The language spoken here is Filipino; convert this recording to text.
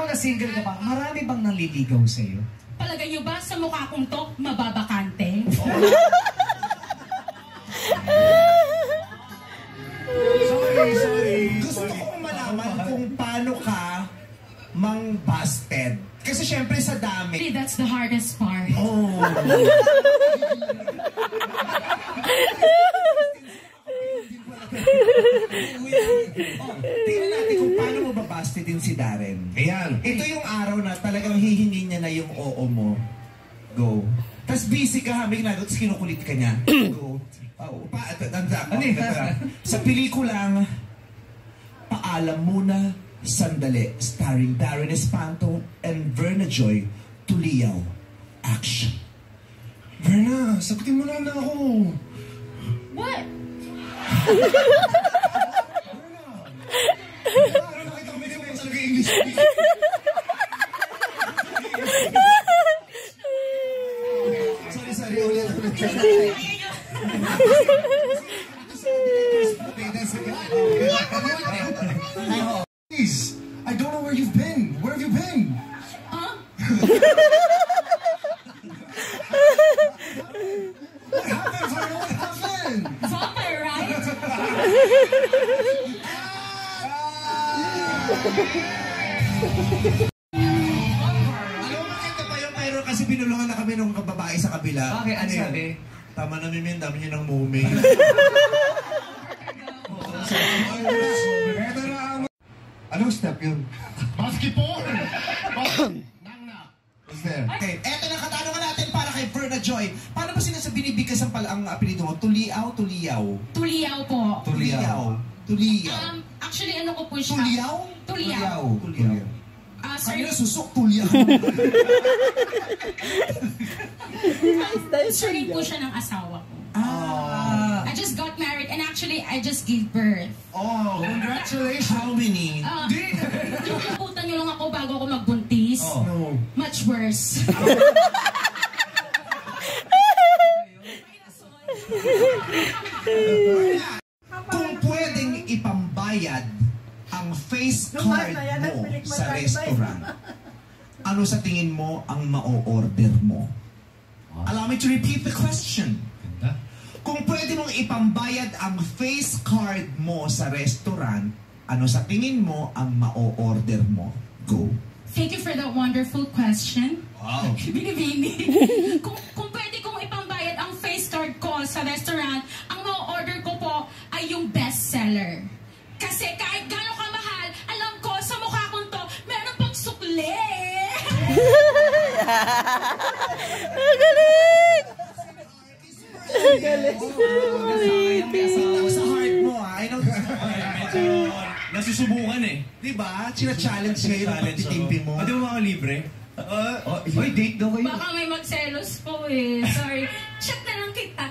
na single ka pa, marami bang nanliligaw sa'yo? Palagay nyo ba sa mukha kong to, mababakante? Sorry. Gusto kong malaman kung paano ka mang-busted. Kasi syempre sa dami. That's the hardest part. Oh. Tingnan natin kung paano mo babasti din si Darren. Ayan. Ito yung araw na talagang hihingi niya na yung oo mo. Go. Tapos busy ka, may ginagawa, tapos kinukulit ka niya. Go. Sa pelikulang Paalam Muna, Sandali, starring Darren Espanto and Verna Joy, Tuliyaw. Action. Verna, sagutin mo naman ako. What? Nakita ko may talaga English. Sorry, ulit. Please, I don't know where you've been. Where have you been? Huh? What happened, Verna? What happened? Vampire, right? Alam mo, maganda pa yun, pero kasi binulungan na kami ng babae sa kabila. Bakit? Ano sabi? Tama na Mimi, ang dami niyo ng muming. Anong step yun? Basketball! Nangna! What's there? Okay, eto na katanungan natin para kay Verna Joy. Paano ba sila sa binibigkasan pala ang apelido mo? Tuliaw, Tuliyaw? Tuliyaw po. Tuliyaw. Actually, ano ko po siya? Tuliyaw? Tuliyaw. Tuliyaw. Sir, Kanina susok, Tuliyaw. surname po siya ng asawa ko. I just got married and actually, I just gave birth. Oh, congratulations. How many? Putan niyo lang ako bago ako magbuntis. No. Much worse. Kung pwedeng ipambayad ang face card mo sa restaurant, ano sa tingin mo ang ma-order mo? Allow me to repeat the question. Kung pwede mong ipambayad ang face card mo sa restaurant, ano sa tingin mo ang ma-order mo? Go. Thank you for that wonderful question. Wow. Binibini. kung pwede kong ipambayad ang face card ko sa restaurant, ang ma-order ko po ay yung best seller. Kasi kahit gano'ng kamahal, alam ko sa mukha kong to, meron pang sukli. Galing! Galing! Sa heart mo, I know. Medyo nasusubukan eh. Diba? Sina-challenge ngayon ang pagtitimpi mo. Pwede mo mga libre? Oy, date daw kayo. Baka may magselos po eh. Sorry. Chat na lang kita.